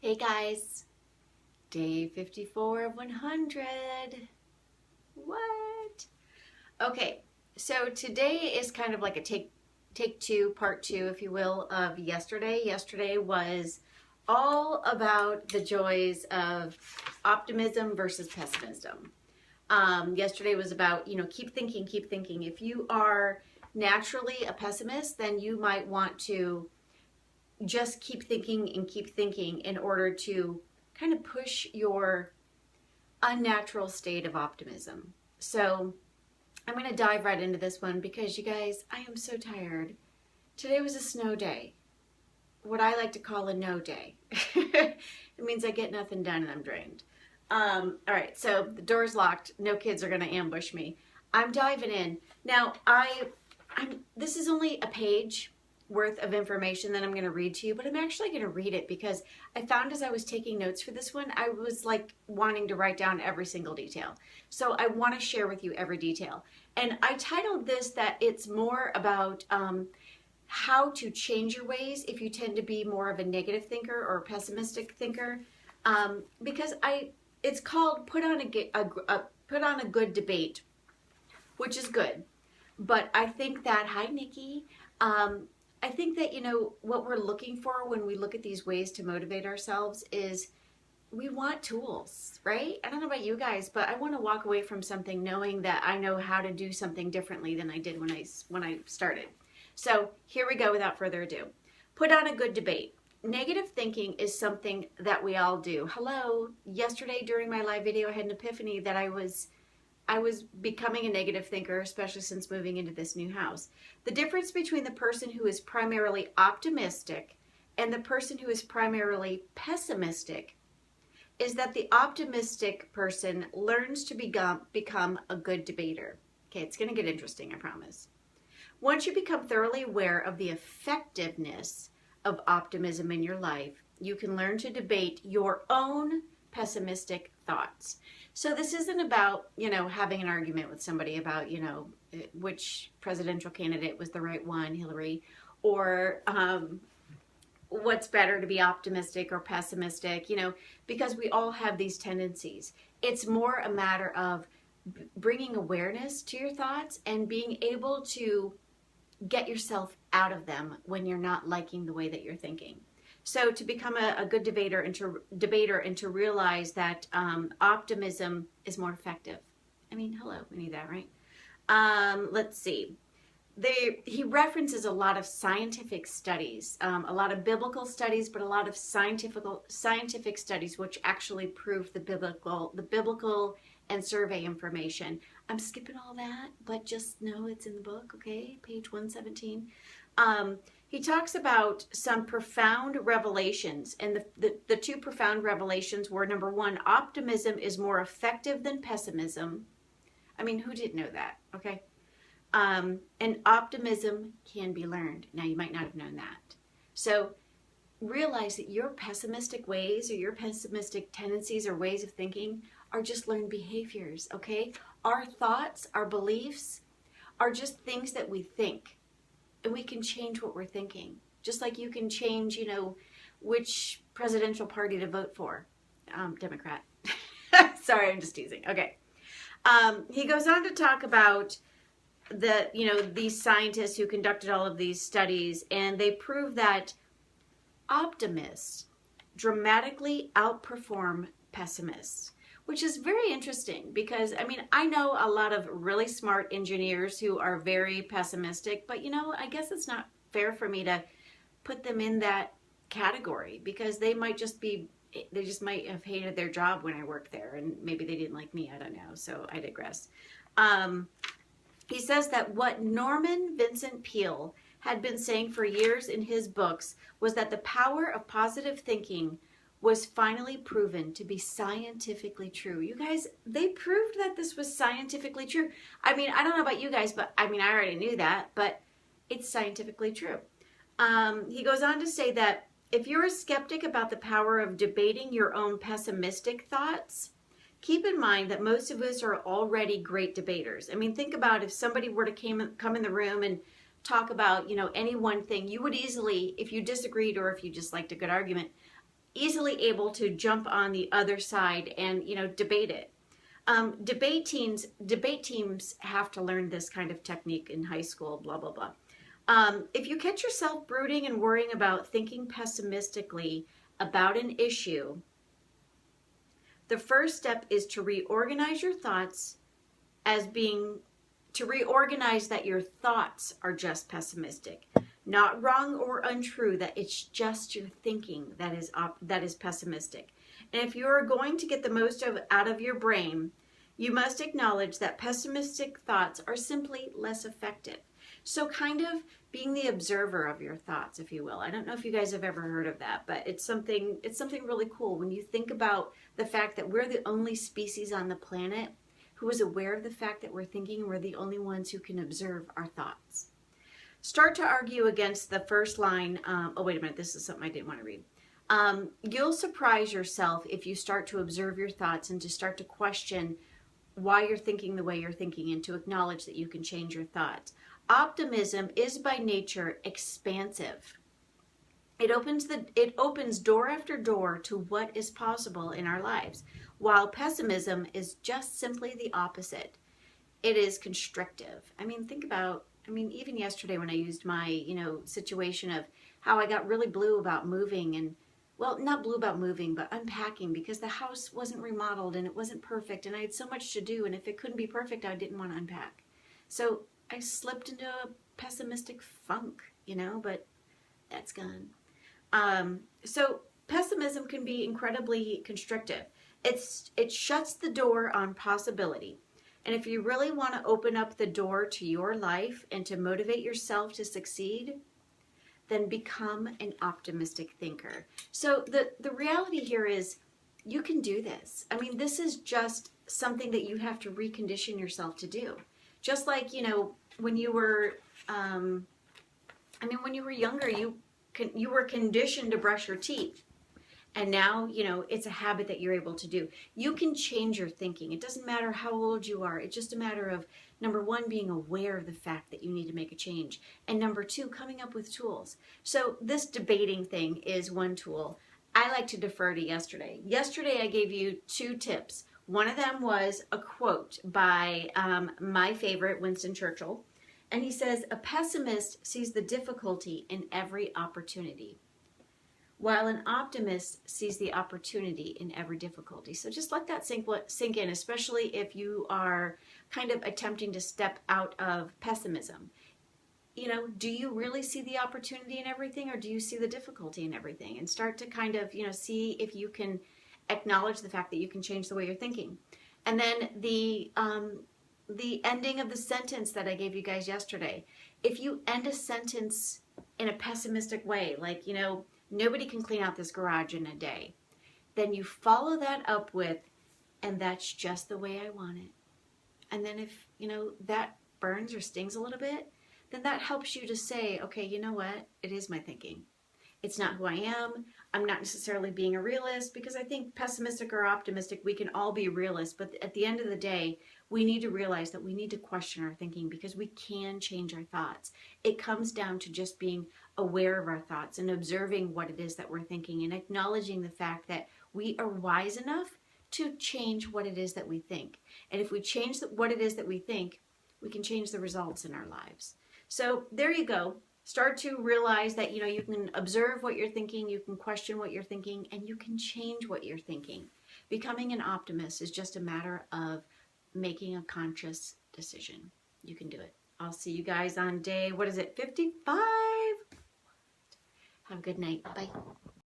Hey guys, day 54 of 100. What? Okay, so today is kind of like a take two, part two, if you will, of yesterday. Yesterday was all about the joys of optimism versus pessimism. Yesterday was about, keep thinking, keep thinking. If you are naturally a pessimist, then you might want to just keep thinking and keep thinking in order to kind of push your unnatural state of optimism. So I'm going to dive right into this one because you guys, I am so tired. Today was a snow day. What I like to call a no day. It means I get nothing done and I'm drained. All right, so the door's locked. No kids are going to ambush me. I'm diving in. Now, this is only a page worth of information that I'm going to read to you, but I'm actually going to read it because I found as I was taking notes for this one, I was like wanting to write down every single detail. So I want to share with you every detail. And I titled this that it's more about how to change your ways if you tend to be more of a negative thinker or a pessimistic thinker, because it's called put on a good debate, which is good. But I think that, hi Nikki, I think that, what we're looking for when we look at these ways to motivate ourselves is we want tools, right? I don't know about you guys, but I want to walk away from something knowing that I know how to do something differently than I did when I started. So here we go without further ado. Put on a good debate. Negative thinking is something that we all do. Hello, yesterday during my live video, I had an epiphany that I was becoming a negative thinker, especially since moving into this new house. The difference between the person who is primarily optimistic and the person who is primarily pessimistic is that the optimistic person learns to become a good debater. Okay, it's going to get interesting, I promise. Once you become thoroughly aware of the effectiveness of optimism in your life, you can learn to debate your own pessimistic thoughts. So this isn't about, having an argument with somebody about, which presidential candidate was the right one, Hillary, or what's better to be optimistic or pessimistic, because we all have these tendencies. It's more a matter of bringing awareness to your thoughts and being able to get yourself out of them when you're not liking the way that you're thinking. So to become a good debater and to realize that optimism is more effective. I mean, hello, we need that, right? Let's see. He references a lot of scientific studies, a lot of biblical studies, but a lot of scientific studies which actually prove the biblical and survey information. I'm skipping all that, but just know it's in the book, okay? Page 117. He talks about some profound revelations, and the two profound revelations were, number one, optimism is more effective than pessimism. I mean, who didn't know that, okay? And optimism can be learned. Now, you might not have known that. So realize that your pessimistic ways or your pessimistic tendencies or ways of thinking are just learned behaviors, okay? Our thoughts, our beliefs are just things that we think. And we can change what we're thinking. Just like you can change, which presidential party to vote for. Democrat. Sorry, I'm just teasing. Okay. He goes on to talk about these scientists who conducted all of these studies, and they prove that optimists dramatically outperform pessimists, which is very interesting because, I know a lot of really smart engineers who are very pessimistic, but, I guess it's not fair for me to put them in that category because they just might have hated their job when I worked there, and maybe they didn't like me, I don't know, so I digress. He says that what Norman Vincent Peale had been saying for years in his books was that the power of positive thinking was finally proven to be scientifically true. You guys, they proved that this was scientifically true. I don't know about you guys, but I already knew that, but it's scientifically true. He goes on to say that if you're a skeptic about the power of debating your own pessimistic thoughts, keep in mind that most of us are already great debaters. Think about if somebody were to come in the room and talk about, any one thing, you would easily, if you disagreed or if you just liked a good argument, easily able to jump on the other side and, you know, debate it. Debate teams have to learn this kind of technique in high school, blah, blah, blah. If you catch yourself brooding and worrying about thinking pessimistically about an issue, the first step is to reorganize your thoughts to reorganize that your thoughts are just pessimistic. Not wrong or untrue, that it's just your thinking that is pessimistic. And if you are going to get the most out of your brain, you must acknowledge that pessimistic thoughts are simply less effective. So kind of being the observer of your thoughts, if you will. I don't know if you guys have ever heard of that, but it's something really cool when you think about the fact that we're the only species on the planet who is aware of the fact that we're thinking. We're the only ones who can observe our thoughts. Start to argue against the first line. Oh, wait a minute. This is something I didn't want to read. You'll surprise yourself if you start to observe your thoughts and to start to question why you're thinking the way you're thinking and to acknowledge that you can change your thoughts. Optimism is by nature expansive. It opens door after door to what is possible in our lives, while pessimism is just simply the opposite. It is constrictive. I mean, even yesterday when I used my, situation of how I got really blue about moving and, well, not blue about moving, but unpacking because the house wasn't remodeled and it wasn't perfect and I had so much to do, and if it couldn't be perfect, I didn't want to unpack. So I slipped into a pessimistic funk, but that's gone. So pessimism can be incredibly constrictive. It shuts the door on possibility. And if you really want to open up the door to your life and to motivate yourself to succeed, then become an optimistic thinker. So the reality here is you can do this. I mean, this is just something that you have to recondition yourself to do. Just like, when you were, when you were younger, you were conditioned to brush your teeth. And now, it's a habit that you're able to do. You can change your thinking. It doesn't matter how old you are. It's just a matter of, number one, being aware of the fact that you need to make a change. And number two, coming up with tools. So this debating thing is one tool. I like to defer to yesterday. Yesterday, I gave you 2 tips. One of them was a quote by my favorite, Winston Churchill. And he says, "A pessimist sees the difficulty in every opportunity, while an optimist sees the opportunity in every difficulty." So just let that sink in, especially if you are kind of attempting to step out of pessimism. Do you really see the opportunity in everything, or do you see the difficulty in everything? And start to kind of, see if you can acknowledge the fact that you can change the way you're thinking. And then the ending of the sentence that I gave you guys yesterday. If you end a sentence in a pessimistic way, like, nobody can clean out this garage in a day, then you follow that up with, "And that's just the way I want it." And then if, that burns or stings a little bit, then that helps you to say, okay, you know what? It is my thinking. It's not who I am. I'm not necessarily being a realist, because I think pessimistic or optimistic, we can all be realists. But at the end of the day, we need to realize that we need to question our thinking, because we can change our thoughts. It comes down to just being aware of our thoughts and observing what it is that we're thinking and acknowledging the fact that we are wise enough to change what it is that we think. And if we change what it is that we think, we can change the results in our lives. So there you go. Start to realize that, you can observe what you're thinking, you can question what you're thinking, and you can change what you're thinking. Becoming an optimist is just a matter of making a conscious decision. You can do it. I'll see you guys on day, 55? Have a good night. Bye.